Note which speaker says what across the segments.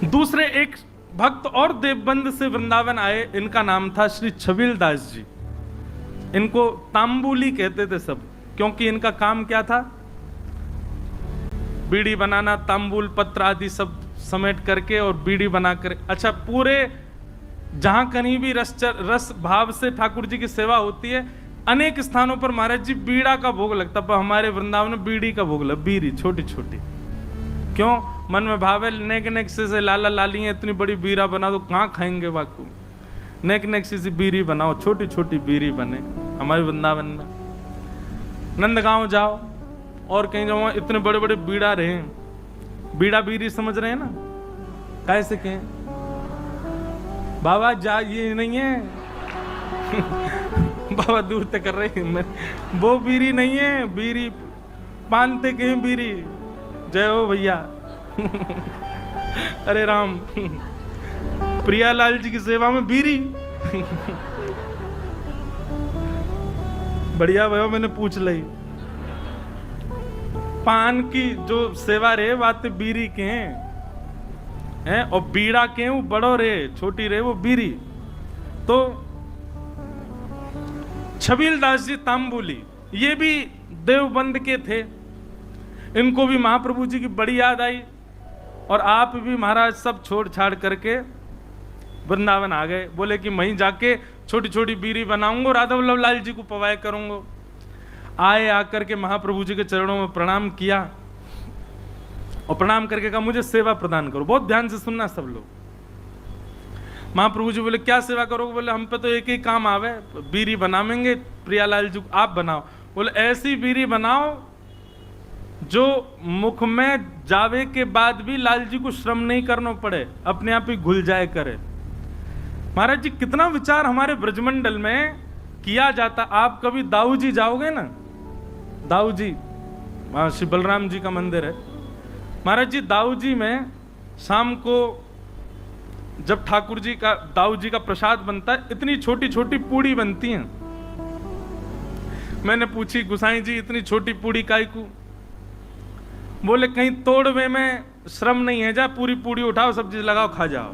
Speaker 1: दूसरे एक भक्त और देवबंद से वृंदावन आए, इनका नाम था श्री छबील दास जी। इनको तांबुली कहते थे सब, क्योंकि इनका काम क्या था? बीड़ी बनाना, तांबुल पत्र आदि सब समेट करके और बीड़ी बनाकर। अच्छा, पूरे जहां कहीं भी रस भाव से ठाकुर जी की सेवा होती है, अनेक स्थानों पर महाराज जी बीड़ा का भोग लगता, पर हमारे वृंदावन में बीड़ी का भोग लगा, बीड़ी छोटी छोटी। क्यों? मन में भाव है, नेक नेक से लाला लाली है, इतनी बड़ी बीड़ा बना दो, कहाँ खाएंगे बाकू? नेक नेक से बीड़ी बनाओ, छोटी छोटी बीड़ी बने हमारे वृंदावन में। नंदगांव जाओ और कहीं जाओ, इतने बड़े बड़े बीड़ा रहे, बीड़ा बीड़ी समझ रहे हैं ना, कैसे कहें बाबा जा, ये नहीं है बाबा दूर तक कर रहे हैं, वो बीड़ी नहीं है, बीड़ी पानते कहीं बीड़ी। जय हो भैया अरे राम, प्रियालाल जी की सेवा में बीड़ी बढ़िया भैया, मैंने पूछ ली। पान की जो सेवा रे बात बीड़ी के हैं, और बीड़ा के वो बड़ो रे, छोटी रे वो बीड़ी। तो छबील दास जी तांबुली, ये भी देवबंद के थे। इनको भी महाप्रभु जी की बड़ी याद आई, और आप भी महाराज सब छोड़ छाड़ करके वृंदावन आ गए। बोले कि वहीं जाके छोटी छोटी बीड़ी बनाऊंगा, राधा वल्लभ लाल जी को पवाय करूंगा। आए, आकर के महाप्रभु जी के चरणों में प्रणाम किया, और प्रणाम करके कहा मुझे सेवा प्रदान करो। बहुत ध्यान से सुनना सब लोग। महाप्रभु जी बोले क्या सेवा करोगे? बोले हम पे तो एक ही काम आवे, बीड़ी बनावेंगे, प्रियालाल जी आप बनाओ। बोले ऐसी बीड़ी बनाओ जो मुख में जावे के बाद भी लाल जी को श्रम नहीं करना पड़े, अपने आप ही घुल जाए करे। महाराज जी कितना विचार हमारे ब्रजमंडल में किया जाता। आप कभी दाऊ जी जाओगे ना, दाऊ जी वहां श्री बलराम जी का मंदिर है। महाराज जी दाऊ जी में शाम को जब ठाकुर जी का, दाऊ जी का प्रसाद बनता है, इतनी छोटी छोटी पूड़ी बनती हैं। मैंने पूछी गुसाई जी इतनी छोटी पूड़ी काय को? बोले कहीं तोड़वे में श्रम नहीं है, जा पूरी पूड़ी उठाओ, सब्जी लगाओ, खा जाओ।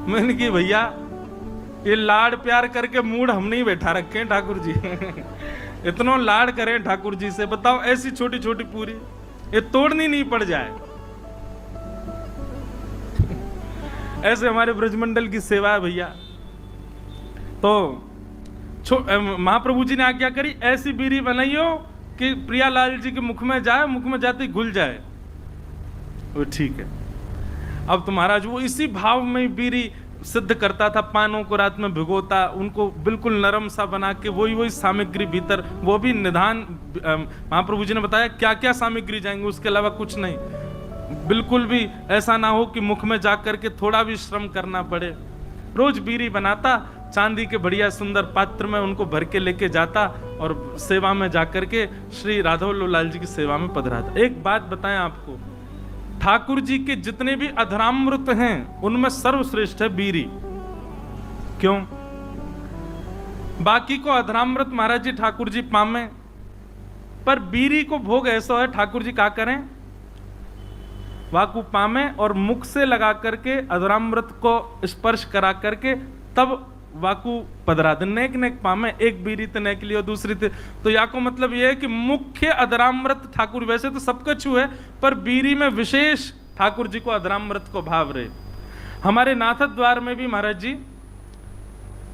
Speaker 1: मैंने की भैया ये लाड़ प्यार करके मूड हम नहीं बैठा रखे हैं ठाकुर जी इतना लाड़ करें ठाकुर जी से, बताओ ऐसी छोटी छोटी पूरी ये तोड़नी नहीं पड़ जाए। ऐसे हमारे ब्रजमंडल की सेवा है भैया। तो महाप्रभु जी ने आज्ञा करी, ऐसी बीड़ी बनाइयो कि प्रियालाल जी के मुख में जाए, मुख में जाते ही घुल जाए। वो ठीक है। अब तो महाराज वो इसी भाव में बीड़ी सिद्ध करता था, पानों को रात में भिगोता, उनको बिल्कुल नरम सा बना के वही सामग्री भीतर, वो भी निधान। महाप्रभु जी ने बताया क्या क्या सामग्री जाएंगे, उसके अलावा कुछ नहीं। बिल्कुल भी ऐसा ना हो कि मुख में जाकर के थोड़ा भी श्रम करना पड़े। रोज बीड़ी बनाता, चांदी के बढ़िया सुंदर पात्र में उनको भर के लेके जाता, और सेवा में जाकर के श्री राधा वल्लभ लाल जी की सेवा में पधराता। एक बात बताएं आपको, ठाकुर जी के जितने भी अधरामृत हैं उनमें सर्वश्रेष्ठ है बीड़ी। क्यों? बाकी को अधरामृत महाराज जी ठाकुर जी पामे, पर बीड़ी को भोग ऐसा है ठाकुर जी क्या करें, वाकु पामे और मुख से लगा करके अधरामृत को स्पर्श करा करके तब वाकु पधरा दे। नेक नेक पामे, एक बीड़ी तो नेक लियो, दूसरी तो या को मतलब यह है कि मुख्य अधरामृत ठाकुर, वैसे तो सबका छू है पर बीड़ी में विशेष ठाकुर जी को अधरामृत को भाव रहे। हमारे नाथ द्वार में भी महाराज जी,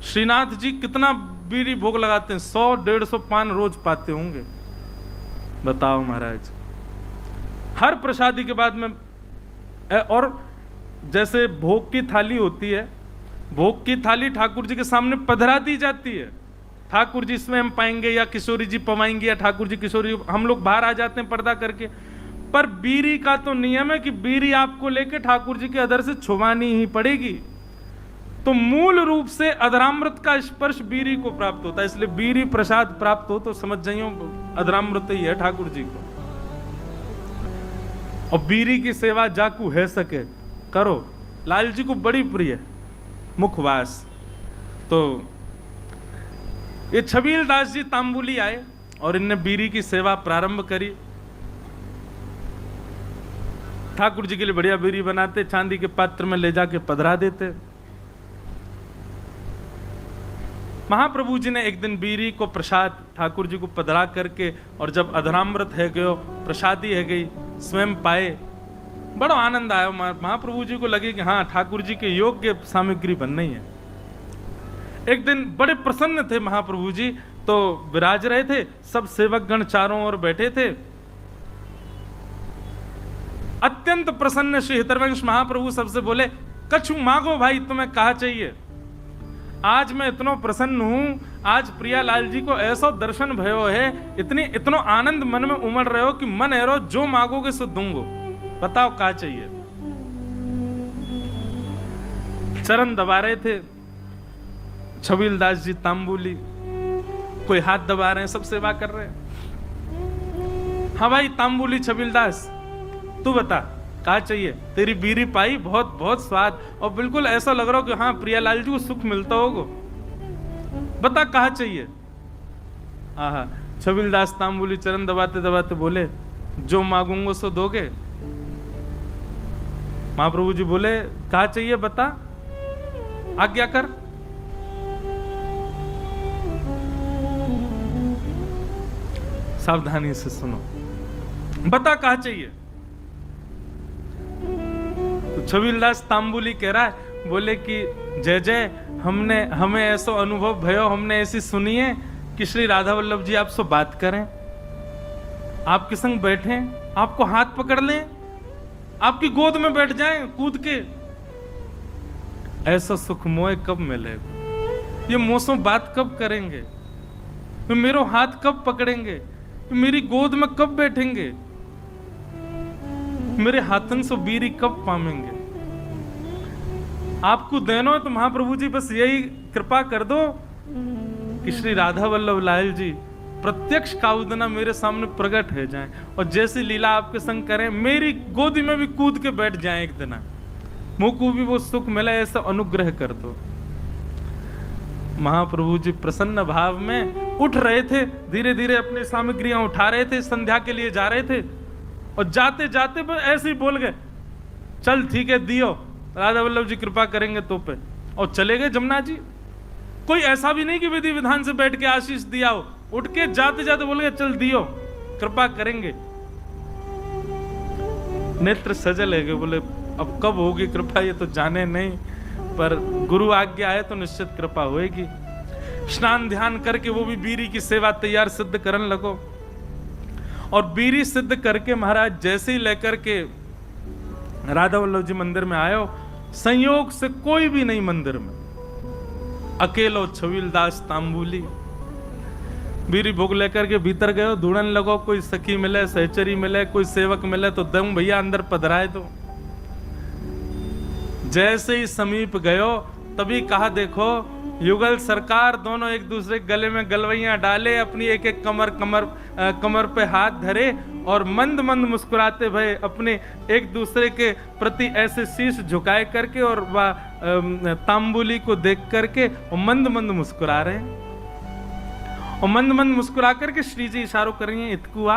Speaker 1: श्रीनाथ जी कितना बीड़ी भोग लगाते हैं, 100-150 पान रोज पाते होंगे। बताओ महाराज, हर प्रसादी के बाद में। और जैसे भोग की थाली होती है, भोग की थाली ठाकुर जी के सामने पधरा दी जाती है। ठाकुर जी इसमें हम पाएंगे या किशोरी जी पवाएंगे या ठाकुर जी किशोरी, हम लोग बाहर आ जाते हैं पर्दा करके। पर बीड़ी का तो नियम है कि बीड़ी आपको लेके ठाकुर जी के अधर से छुवानी ही पड़ेगी। तो मूल रूप से अधरामृत का स्पर्श बीड़ी को प्राप्त होता है, इसलिए बीड़ी प्रसाद प्राप्त हो तो समझ जाइयो अधरामृत ही है ठाकुर जी को। और बीड़ी की सेवा जाकू है सके करो, लाल जी को बड़ी प्रिय मुखवास। तो ये छबील दास जी तांबुली आए और इनने बीड़ी की सेवा प्रारंभ करी। ठाकुर जी के लिए बढ़िया बीरी बनाते, चांदी के पात्र में ले जाके पधरा देते। महाप्रभु जी ने एक दिन बीरी को प्रसाद ठाकुर जी को पधरा करके, और जब अधरामृत है गयो, प्रसादी है गई, स्वयं पाए, बड़ा आनंद आया। महाप्रभु जी को लगे कि हाँ, ठाकुर जी के योग्य सामग्री बननी है। एक दिन बड़े प्रसन्न थे महाप्रभु जी, तो विराज रहे थे, सब सेवक गण चारों ओर बैठे थे। अत्यंत प्रसन्न श्री हितरवंश महाप्रभु सबसे बोले, कछु मांगो भाई, तुम्हें कहा चाहिए। आज मैं इतना प्रसन्न हूं, आज प्रियालाल जी को ऐसा दर्शन भयो है, इतनो आनंद मन में उमड़ रहे हो कि मन एरो जो मांगोगे सो दूंगो, बताओ क्या चाहिए। चरण दबा रहे थे छबीलदास जी तांबुली, कोई हाथ दबा रहे हैं, सब सेवा कर रहे हैं। हाँ भाई तांबुली छबीलदास, तू बता क्या चाहिए। तेरी बीरी पाई, बहुत बहुत स्वाद, और बिल्कुल ऐसा लग रहा हो कि हाँ प्रियालाल जी को सुख मिलता होगा, बता क्या चाहिए। हाँ, छबीलदास तांबुली चरण दबाते दबाते बोले, जो मांगूंगा सो दोगे। महाप्रभु जी बोले, क्या चाहिए बता, आज्ञा कर। सावधानी से सुनो, बता क्या चाहिए। तो छबीलदास तांबुली कह रहा है, बोले कि जय जय, हमें ऐसा अनुभव भयो, हमने ऐसी सुनी है कि श्री राधा वल्लभ जी आपसे बात करें, आपके संग बैठे, आपको हाथ पकड़ लें, आपकी गोद में बैठ जाएं कूद के। ऐसा सुख मोए कब मिलेगा, ये मोसों बात कब करेंगे, मेरो हाथ कब पकड़ेंगे, मेरी गोद में कब बैठेंगे, मेरे हाथन से बीरी कब पामेंगे। आपको देनो है तो महाप्रभु जी बस यही कृपा कर दो कि श्री राधा वल्लभ लाल जी प्रत्यक्ष काउदना मेरे सामने प्रकट हो जाएं, और जैसी लीला आपके संग करें, मेरी गोदी में भी कूद के बैठ जाएं एक दिन, मुझको भी वो सुख मिला, ऐसा अनुग्रह कर दो। महाप्रभु जी प्रसन्न भाव में उठ रहे थे, धीरे धीरे अपनी सामग्रियां उठा रहे थे, संध्या के लिए जा रहे थे, और जाते जाते ऐसे ही बोल गए, चल ठीक है दियो, राधा वल्लभ जी कृपा करेंगे तो पे, और चले गए जमुना जी। कोई ऐसा भी नहीं कि विधि विधान से बैठ के आशीष दिया हो, उठ के जाते जाते बोल गए, चल दियो, कृपा करेंगे। नेत्र सजल है, बोले अब कब होगी कृपा ये तो जाने नहीं, पर गुरु आज्ञा है तो निश्चित कृपा होएगी। स्नान ध्यान करके वो भी बीरी की सेवा तैयार सिद्ध करन लगो, और बीरी सिद्ध करके महाराज जैसे ही लेकर के राधा वल्लभ जी मंदिर में आयो, संयोग से कोई भी नहीं मंदिर में, अकेलो छबीलदास तांबुली बीरी भोग लेकर के भीतर गयो, ढूंढन लगो, कोई सखी मिले, सहचरी मिले, कोई सेवक मिले तो दम भैया अंदर पधराए दो। जैसे ही समीप गयो तभी कहा, देखो युगल सरकार, दोनों एक दूसरे गले में गलवैयां डाले, अपनी एक एक कमर पे हाथ धरे, और मंद मंद मुस्कुराते भय अपने एक दूसरे के प्रति ऐसे शीश झुकाए करके, और वह तांबुली को देख करके और मंद मंद मुस्कुरा रहे हैं, और मंद मंद मुस्कुरा करके श्री जी इशारों कर रही हैं, इतकुआ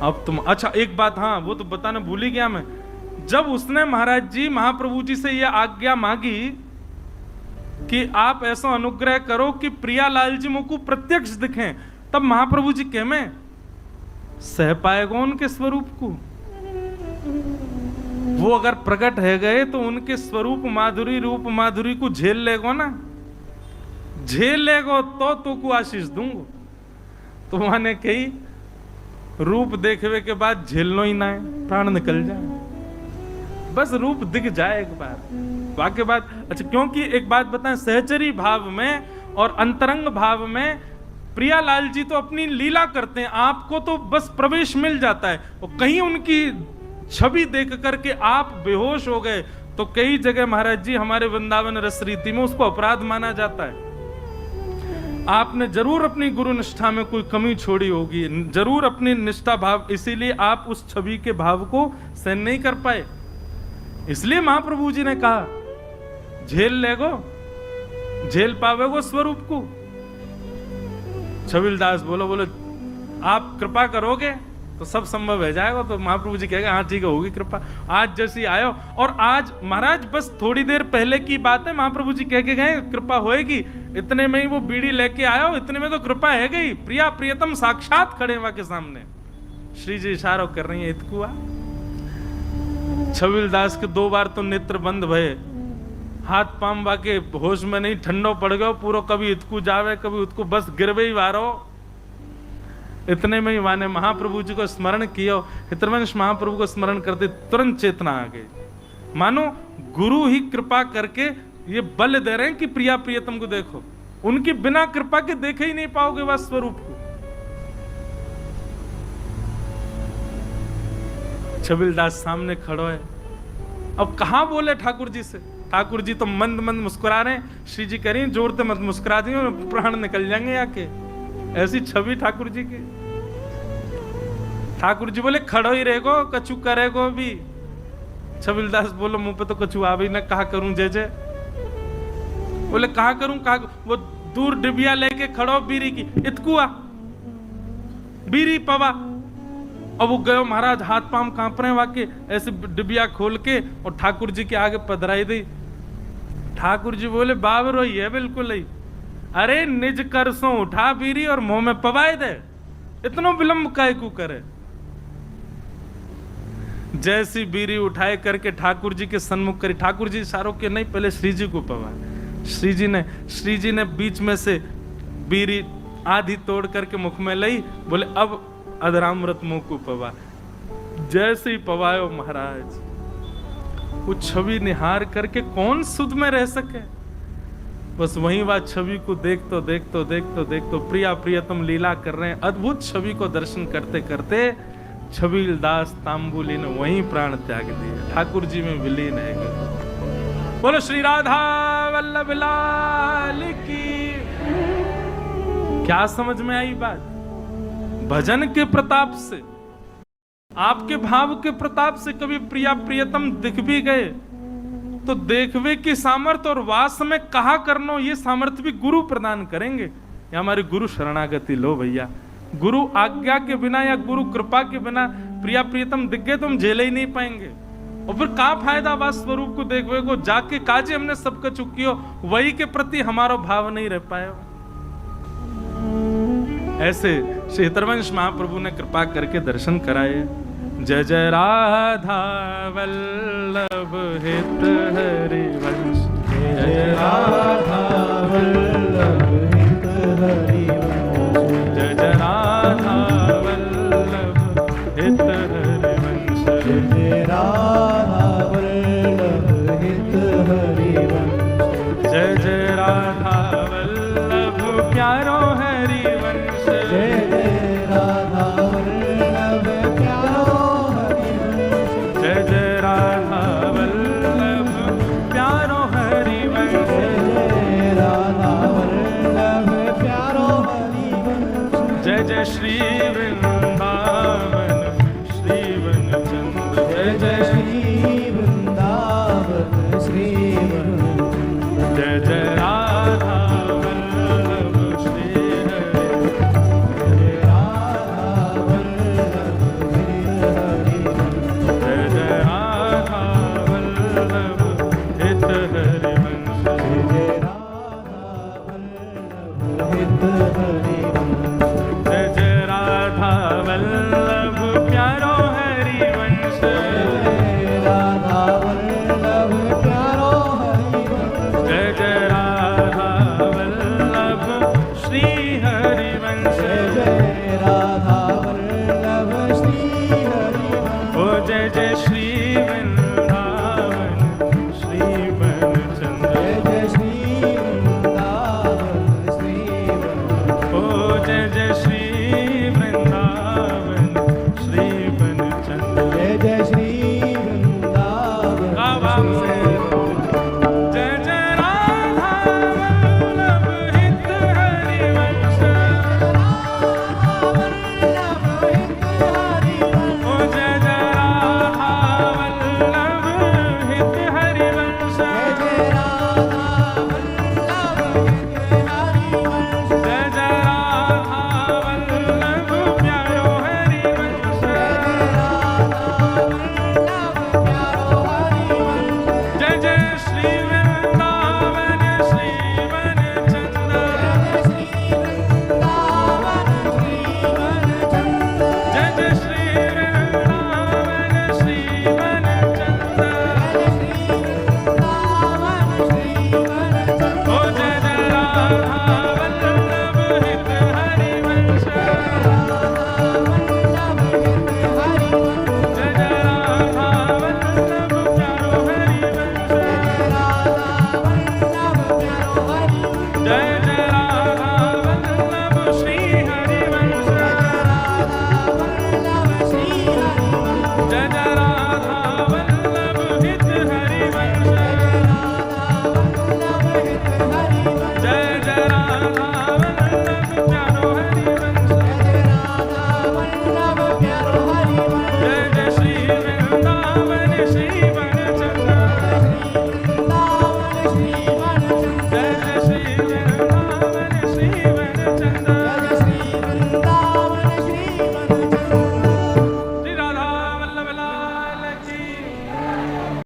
Speaker 1: अब तुम। अच्छा एक बात, हाँ वो तो बताना भूल ही गया मैं, जब उसने महाराज जी महाप्रभु जी से यह आज्ञा मांगी कि आप ऐसा अनुग्रह करो कि प्रियालाल जी मुझको प्रत्यक्ष दिखें, तब महाप्रभु जी कह में सह पाएगा उनके स्वरूप को। वो अगर प्रकट है गए तो उनके स्वरूप माधुरी, रूप माधुरी को झेल लेगो ना, झेल लेगो तो को आशीष दूंगो। तो माने कही रूप देखने के बाद झेलनो ही ना है, प्राण निकल जाए, बस रूप दिख जाए एक बार, वाक्य बात। अच्छा क्योंकि एक बात बताएं, सहचरी भाव में और अंतरंग भाव में प्रियालाल जी तो अपनी लीला करते हैं, आपको तो बस प्रवेश मिल जाता है, और कहीं उनकी छवि देख करके आप बेहोश हो गए तो कई जगह महाराज जी हमारे वृंदावन रस रीति में उसको अपराध माना जाता है। आपने जरूर अपनी गुरु निष्ठा में कोई कमी छोड़ी होगी, जरूर अपनी निष्ठा भाव, इसीलिए आप उस छवि के भाव को सहन नहीं कर पाए। इसलिए महाप्रभु जी ने कहा झेल लेगो, झेल पावेगो स्वरूप को। छबीलदास बोलो आप कृपा करोगे, तो सब संभव हो जाएगा। तो महाप्रभु जी कहेगा हाँ ठीक है, होगी कृपा। आज जैसी आयो, और आज महाराज बस थोड़ी देर पहले की बात है, महाप्रभु जी कह के गए कृपा होएगी, इतने में ही वो बीड़ी लेके आयो, इतने में तो कृपा है गई। प्रिया प्रियतम साक्षात खड़े वहां के सामने, श्री जी इशारा कर रही है इतकुआ। छबील दास के 2 बार तो नेत्र बंद भये, हाथ पाम बाके होश में नहीं, ठंडो पड़ गयो पूरा, कभी इतकू जावे कभी उतकू, बस गिरवे ही वारो। इतने में ही वाने महाप्रभु जी को स्मरण किया। हितवंश महाप्रभु को स्मरण करते तुरंत चेतना आ गई, मानो गुरु ही कृपा करके ये बल दे रहे हैं कि प्रिया प्रियतम को देखो, उनकी बिना कृपा के देखे ही नहीं पाओगे वह स्वरूप को। छबील दास सामने खड़ो है, अब कहां बोले ठाकुर जी से। ठाकुर जी तो मंद मंद मुस्कुरा रहे हैं। श्री जी कह रही हैं जोर से मत मुस्कुरा दी, प्राण निकल जाएंगे आके, ऐसी छवि ठाकुर जी की। ठाकुर जी बोले खड़ो ही रहेगो, कछु करेगो भी। छबील दास बोलो मुंह पे तो कछु आ भी ना, कहा करूं जय जय। बोले कहा करूं कहा, वो दूर डिबिया लेके खड़ो बीरी की, इतकुआ बीरी पवा। अब वो गयो महाराज, हाथ पांव कांप रहे वाके, ऐसे डिबिया खोल के और ठाकुर जी के आगे पधराई दी। ठाकुर जी बोले बाबरो ही है बिल्कुल ही, अरे निज करसों उठा बीरी और मुंह में पवाए दे, इतनो विलंब काय को करे। जैसी बीरी उठाए करके ठाकुर जी के सन्मुख करी। ठाकुर जी इशारों के नहीं, पहले श्री जी को पवाए। श्री जी ने बीच में से बीरी आधी तोड़ करके मुख में ली, बोले अब अधरामृत मुंह को पवा। जैसे ही पवायो महाराज, वो छवि निहार करके कौन सुध में रह सके। बस वहीं वह छवि को देखतो प्रिया प्रियतम लीला कर रहे हैं। अद्भुत छवि को दर्शन करते करते छबील दास तांबुली ने वहीं प्राण त्याग दिया, ठाकुर जी में विलीन है गए। बोलो श्री राधा वल्लभ लाल की। क्या समझ में आई बात? भजन के प्रताप से, आपके भाव के प्रताप से कभी प्रिया प्रियतम दिख भी गए तो देखवे की सामर्थ्य और वास में कहा करनो, ये सामर्थ्य भी गुरु प्रदान करेंगे। या हमारी गुरु शरणागति लो भैया। गुरु आज्ञा के बिना या गुरु कृपा के बिना प्रिया प्रियतम दिख गए तो हम झेले ही नहीं पाएंगे। और फिर का फायदा वास स्वरूप को देखवे को, जाके काजे हमने सब कुछ चुकियो, वही के प्रति हमारा भाव नहीं रह पाया। ऐसे श्री हितवंश महाप्रभु ने कृपा करके दर्शन कराए। जय जय राधा वल्लभ हित हरिवंश, जय जय राधा वल्लभ हित हरिवंश, जय जय राधा वल्लभ हित हरिवंश, जय जय राधा वल्लभ हित हरिवंश, जय जय राधा वल्लभ प्यारो हरिवंश, जय जय राधा वल्लभ प्यारो हरिवंश, जय जय राधा वल्लभ प्यारो हरिवंश, जय राधा वल्लभ प्यारो हरिवंश, जय जय श्री वृंदावन श्री वनचंद्र, जय जय श्री वृंदावन श्री वनचंद्र, जय जय राधा जय